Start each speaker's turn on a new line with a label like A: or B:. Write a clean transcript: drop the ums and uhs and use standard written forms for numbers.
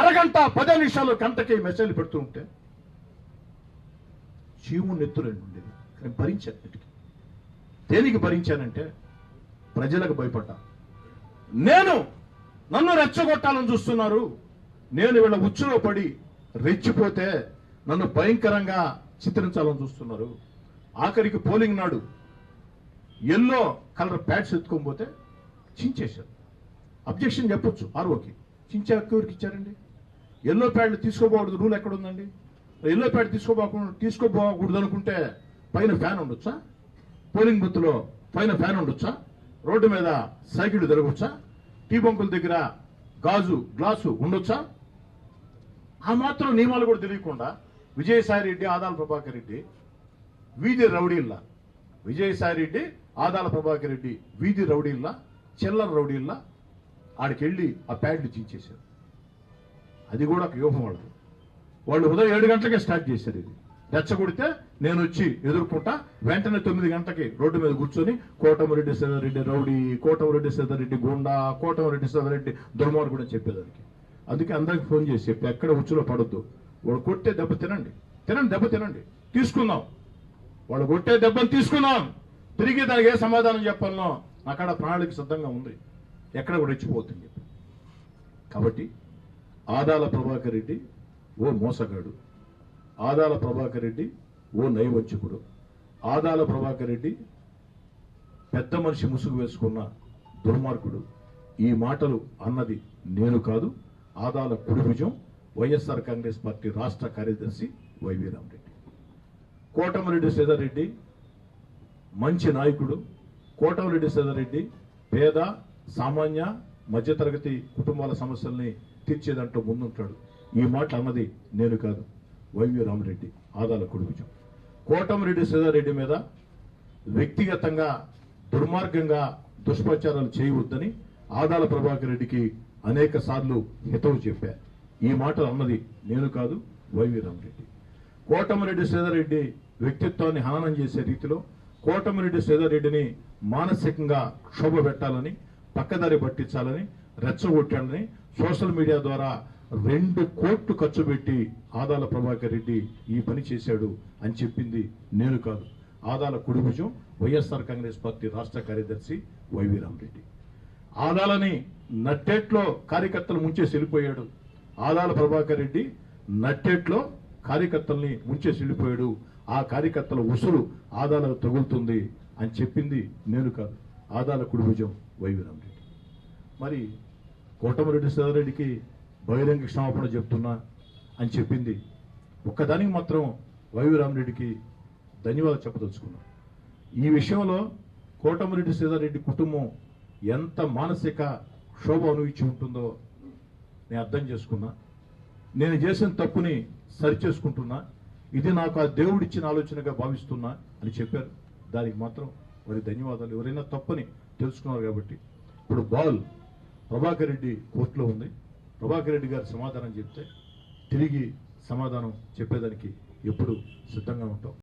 A: అరగంట 10 నిమిషాలు గంటకి మెసేజ్లు పెడుతూ ఉంటే చీము నెత్తురండి ఉండేది. కానీ భరించాను. దేనికి భరించానంటే ప్రజలకు భయపడ్డా. నన్ను రెచ్చగొట్టాలని చూస్తున్నారు, నేను వీళ్ళ ఉచ్చులో పడి రెచ్చిపోతే నన్ను భయంకరంగా చిత్రించాలని చూస్తున్నారు. ఆఖరికి పోలింగ్ నాడు ఎల్లో కలర్ ప్యాడ్స్ ఎత్తుకోకపోతే చించేశారు. అబ్జెక్షన్ చెప్పొచ్చు ఆర్ఓకి. చించే హక్కు ఎవరికి ఇచ్చారండి? ఎల్లో ప్యాడ్లు తీసుకోపోకూడదు రూల్ ఎక్కడ ఉందండి? ఎల్లో ప్యాడ్ తీసుకోపోకూడదు అనుకుంటే పైన ఫ్యాన్ ఉండొచ్చా? పోలింగ్ బూత్లో పైన ఫ్యాన్ ఉండొచ్చా? రోడ్డు మీద సైకిల్ తిరగొచ్చా? టీ బంకుల దగ్గర గ్లాసు ఉండొచ్చా? ఆ మాత్రం నియమాలు కూడా తెలియకుండా విజయసాయి రెడ్డి, ఆదాల ప్రభాకర్ రెడ్డి వీధి రౌడీల్లా, విజయసాయి రెడ్డి, ఆదాల ప్రభాకర్ రెడ్డి వీధి రౌడీల్లా, చిల్లర రౌడీల్లా ఆడికెళ్ళి ఆ ప్యాడ్లు చించేశారు. అది కూడా ఒక వ్యూహం వాళ్ళు ఉదయం 7 గంటలకే స్టార్ట్ చేశారు. ఇది రెచ్చగొడితే నేను వచ్చి ఎదుర్కొంటా, వెంటనే 9 గంటలకి రోడ్డు మీద కూర్చొని కోటమిరెడ్డి సీతారెడ్డి రౌడీ, కోటమిరెడ్డి సీతారెడ్డి గుండా, కోటమిరెడ్డి సీతారెడ్డి దుర్మార్గుడు అని చెప్పేదానికి. అందుకే అందరికి ఫోన్ చేసి చెప్పి ఎక్కడ ఉచ్చులో పడొద్దు. వాడు కొట్టే దెబ్బ దెబ్బ తినండి, తీసుకుందాం. వాడు కొట్టే దెబ్బను తీసుకుందాం, తిరిగి దానికి ఏ సమాధానం చెప్పాలనో అక్కడ ప్రణాళిక సిద్ధంగా ఉంది, ఎక్కడ కూడా రెచ్చిపోతుంది చెప్పి. కాబట్టి ఆదాల ప్రభాకర్ రెడ్డి ఓ మోసగాడు, ఆదాల ప్రభాకర్ రెడ్డి ఓ నైవంచకుడు, ఆదాల ప్రభాకర్ రెడ్డి పెద్ద మనిషి ముసుగు వేసుకున్న దుర్మార్గుడు. ఈ మాటలు అన్నది నేను కాదు, ఆదాల కుడిభుజం వైఎస్ఆర్ కాంగ్రెస్ పార్టీ రాష్ట్ర కార్యదర్శి వైవి రామరెడ్డి. కోటమిరెడ్డి సీతారెడ్డి మంచి నాయకుడు. కోటమిరెడ్డి సీతారెడ్డి పేద, సామాన్య, మధ్యతరగతి కుటుంబాల సమస్యల్ని తీర్చేదంటూ ముందుంటాడు. ఈ మాట అన్నది నేను కాదు, వైవి రామరెడ్డి, ఆదాల కుడిభుజం. కోటమిరెడ్డి సీతారెడ్డి మీద వ్యక్తిగతంగా దుర్మార్గంగా దుష్ప్రచారాలు చేయవద్దని ఆదాల ప్రభాకర్ రెడ్డికి అనేక సార్లు హితవు చెప్పా. ఈ మాటలు అన్నది నేను కాదు, వైవి రామరెడ్డి. కోటమిరెడ్డి సీతారెడ్డి వ్యక్తిత్వాన్ని హననం చేసే రీతిలో కోటమిరెడ్డి సీతారెడ్డిని మానసికంగా క్షోభ పెట్టాలని, పక్కదారి పట్టించాలని, రెచ్చగొట్టాలని సోషల్ మీడియా ద్వారా 2 కోట్లు ఖర్చు పెట్టి ఆదాల ప్రభాకర్ రెడ్డి ఈ పని చేశాడు అని చెప్పింది నేను కాదు, ఆదాల కుడిభుజం వైఎస్ఆర్ కాంగ్రెస్ పార్టీ రాష్ట్ర కార్యదర్శి వైవి రామరెడ్డి. ఆదాలని నట్టేట్లో కార్యకర్తలు ముంచేసి వెళ్ళిపోయాడు. ఆదాల ప్రభాకర్ రెడ్డి నట్టేట్లో కార్యకర్తల్ని ముంచేసి వెళ్ళిపోయాడు. ఆ కార్యకర్తల ఉసురు ఆదాలకు తగులుతుంది అని చెప్పింది నేను కాదు, ఆదాల కుడిభుజం వైవి రామరెడ్డి. మరి కోటమిరెడ్డి సీతారెడ్డికి బహిరంగ క్షమాపణ చెప్తున్నా అని చెప్పింది ఒక్కదానికి మాత్రం వైవి రామరెడ్డికి ధన్యవాదాలు చెప్పదలుచుకున్నా. ఈ విషయంలో కోటమిరెడ్డి సీతారెడ్డి కుటుంబం ఎంత మానసిక క్షోభ అనుభవించి ఉంటుందో నేను అర్థం చేసుకున్నా. నేను చేసిన తప్పుని సరిచేసుకుంటున్నా, ఇది నాకు ఆ దేవుడిచ్చిన ఆలోచనగా భావిస్తున్నా అని చెప్పారు. దానికి మాత్రం వారి ధన్యవాదాలు. ఎవరైనా తప్పని తెలుసుకున్నారు కాబట్టి ఇప్పుడు ప్రభాకర్ రెడ్డి కోర్టులో ఉంది. ప్రభాకర్ రెడ్డి గారు సమాధానం చెప్తే తిరిగి సమాధానం చెప్పేదానికి ఎప్పుడు సిద్ధంగా ఉంటాం.